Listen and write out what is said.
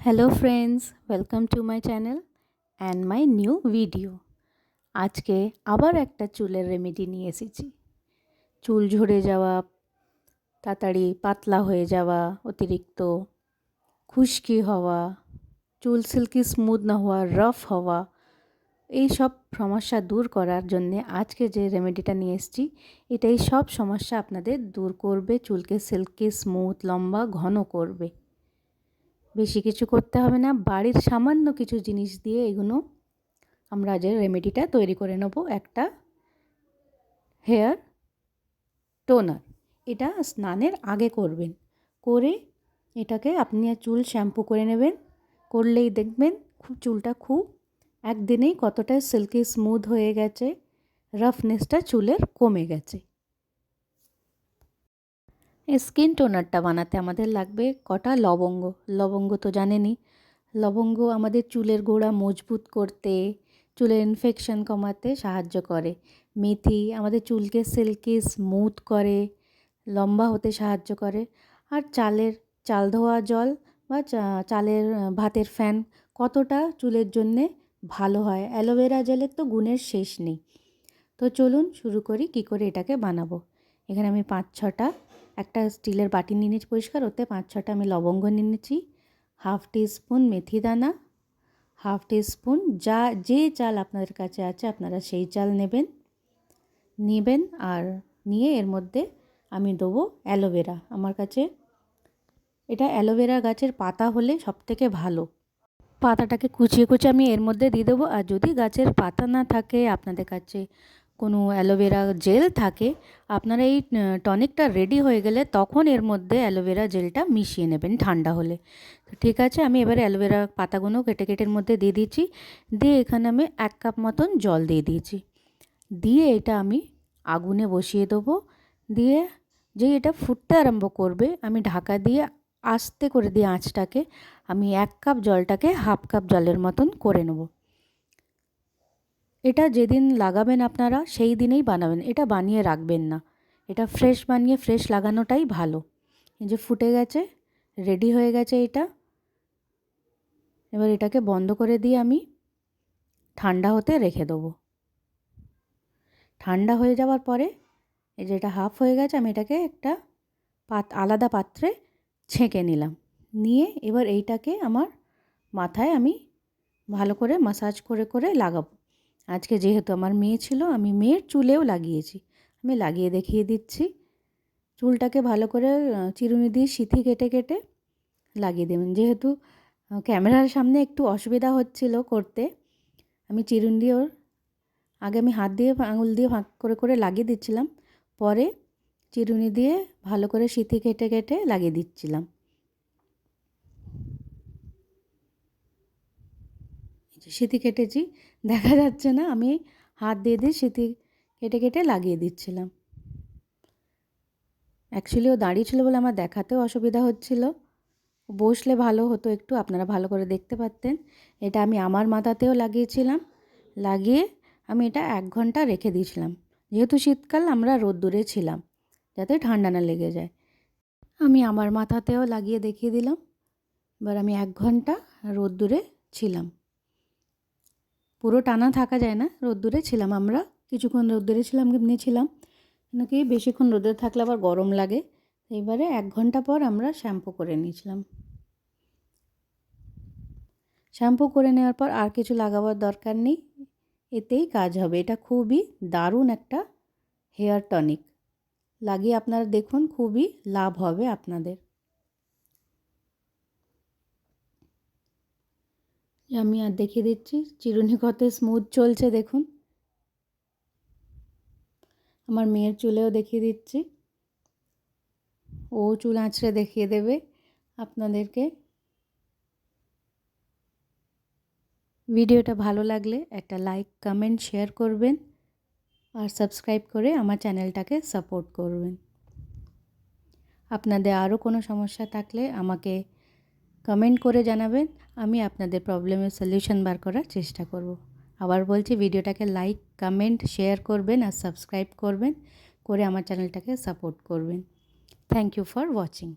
Hello friends, welcome to my channel and my new video. আজকে আবার একটা চুলের রেমেডি নিয়ে এসেছি। চুল ঝরে যাওয়া, তাড়াতাড়ি পাতলা হয়ে যাওয়া, অতিরিক্ত খুশকি হওয়া, চুল সিল্কি স্মুথ না হওয়া, রাফ হওয়া, এই সব সমস্যা দূর করার জন্যে আজকে যে রেমেডিটা নিয়ে এসেছি এটাই সব সমস্যা আপনাদের দূর করবে, চুলকে সিল্কি স্মুথ লম্বা ঘন করবে। বেশি কিছু করতে হবে না, বাড়ির সামান্য কিছু জিনিস দিয়ে এগুলো আমরা যে রেমেডিটা তৈরি করে নেব। একটা হেয়ার টোনার, এটা স্নানের আগে করবেন। করে এটাকে আপনি চুল শ্যাম্পু করে নেবেন। করলেই দেখবেন চুলটা খুব একদিনেই কতটা সিল্কি স্মুথ হয়ে গেছে, রাফনেসটা চুলের কমে গেছে। স্কিন টোনারটা বানাতে আমাদের লাগবে কটা লবঙ্গ। লবঙ্গ তো জানেনই, লবঙ্গ আমাদের চুলের গোড়া মজবুত করতে, চুলের ইনফেকশন কমাতে সাহায্য করে। মেথি আমাদের চুলকে সিল্কি স্মুথ করে, লম্বা হতে সাহায্য করে। আর চাল ধোয়া জল বা চালের ভাতের ফ্যান কতটা চুলের জন্যে ভালো হয়। অ্যালোভেরা জেলের তো গুণের শেষ নেই। তো চলুন শুরু করি কী করে এটাকে বানাবো। এখানে আমি 5-6টা একটা স্টিলের বাটি নিয়ে নিয়েছি পরিষ্কার, ওতে 5-6টা আমি লবঙ্গ নিয়ে নিয়েছি, হাফ টিস্পুন মেথি দানা, হাফ টিস্পুন যে চাল আপনাদের কাছে আছে আপনারা সেই চাল নেবেন। আর নিয়ে এর মধ্যে আমি দেবো অ্যালোভেরা। আমার কাছে এটা অ্যালোভেরা গাছের পাতা হলে সবথেকে ভালো। পাতাটাকে কুচিয়ে আমি এর মধ্যে দিয়ে দেবো। আর যদি গাছের পাতা না থাকে, আপনাদের কাছে কোনো অ্যালোভেরা জেল থাকে, আপনারা এই টনিকটা রেডি হয়ে গেলে তখন এর মধ্যে অ্যালোভেরা জেলটা মিশিয়ে নেবেন ঠান্ডা হলে। তো ঠিক আছে, আমি এবারে অ্যালোভেরা পাতাগুলো কেটে এর মধ্যে দিয়ে দিয়েছি। দিয়ে এখানে আমি 1 কাপ মতন জল দিয়ে দিয়েছি। দিয়ে এটা আমি আগুনে বসিয়ে দেবো। দিয়ে যেই এটা ফুটতে আরম্ভ করবে আমি ঢাকা দিয়ে আস্তে করে দিয়ে আঁচটাকে আমি 1 কাপ জলটাকে হাফ কাপ জলের মতন করে নেব। এটা যেদিন লাগাবেন আপনারা সেই দিনেই বানাবেন, এটা বানিয়ে রাখবেন না। এটা ফ্রেশ বানিয়ে ফ্রেশ লাগানোটাই ভালো। এই যে ফুটে গেছে, রেডি হয়ে গেছে এটা। এবার এটাকে বন্ধ করে দিয়ে আমি ঠান্ডা হতে রেখে দেবো। ঠান্ডা হয়ে যাওয়ার পরে এই যে এটা হাফ হয়ে গেছে, আমি এটাকে একটা আলাদা পাত্রে ছেঁকে নিলাম। নিয়ে এবার এইটাকে আমার মাথায় আমি ভালো করে মাসাজ করে লাগাবো। আজকে যেহেতু আমার মেয়ে ছিল, আমি মেয়ের চুলেও লাগিয়েছি। আমি লাগিয়ে দেখিয়ে দিচ্ছি। চুলটাকে ভালো করে চিরুনি দিয়ে সিথি কেটে লাগিয়ে দেবেন। যেহেতু ক্যামেরার সামনে একটু অসুবিধা হচ্ছিল করতে, আমি চিরুনি দিয়ে আগে আমি হাত দিয়ে আঙুল দিয়ে ফাঁক করে লাগিয়ে দিচ্ছিলাম, পরে চিরুনি দিয়ে ভালো করে সিথি কেটে লাগিয়ে দিচ্ছিলাম। সিথি কেটেছি, দেখা যাচ্ছে না, আমি হাত দিয়ে সিথি কেটে লাগিয়ে দিচ্ছিলাম। অ্যাকচুয়ালি ও দাঁড়িয়ে ছিল বলে আমার দেখাতেও অসুবিধা হচ্ছিল। বসলে ভালো হতো, একটু আপনারা ভালো করে দেখতে পারতেন। এটা আমি আমার মাথাতেও লাগিয়েছিলাম। লাগিয়ে আমি এটা 1 ঘন্টা রেখে দিয়েছিলাম। যেহেতু শীতকাল আমরা রোদ্দুরে ছিলাম, যাতে ঠান্ডা না লেগে যায়। আমি আমার মাথাতেও লাগিয়ে দেখিয়ে দিলাম। এবার আমি 1 ঘন্টা রোদ্দুরে ছিলাম। পুরো টানা থাকা যায় না, রোদ্দুরে ছিলাম আমরা। কিছুক্ষণ রোদ্দুরে ছিলাম, এমনি ছিলাম, নাকি বেশিক্ষণ রোদ্দুরে থাকলে আবার গরম লাগে। এইবারে 1 ঘন্টা পর আমরা শ্যাম্পু করে নিয়েছিলাম। শ্যাম্পু করে নেওয়ার পর আর কিছু লাগাবার দরকার নেই, এতেই কাজ হবে। এটা খুবই দারুণ একটা হেয়ার টনিক। লাগিয়ে আপনারা দেখুন, খুবই লাভ হবে আপনাদের। আমি আর দেখিয়ে দিচ্ছি চিরুনি কত স্মুথ চলছে দেখুন। আমার মেয়ের চুলেও দেখিয়ে দিচ্ছি, ও চুল আঁচড়ে দেখিয়ে দেবে আপনাদেরকে। ভিডিওটা ভালো লাগলে একটা লাইক, কমেন্ট, শেয়ার করবেন আর সাবস্ক্রাইব করে আমার চ্যানেলটাকে সাপোর্ট করবেন। আপনাদের আরও কোনো সমস্যা থাকলে আমাকে কমেন্ট করে জানাবেন, আমি আপনাদের প্রবলেমের সলিউশন বার করার চেষ্টা করব। আবার বলছি, ভিডিওটাকে লাইক, কমেন্ট, শেয়ার করবেন আর সাবস্ক্রাইব করবেন, করে আমার চ্যানেলটাকে সাপোর্ট করবেন। Thank you for watching.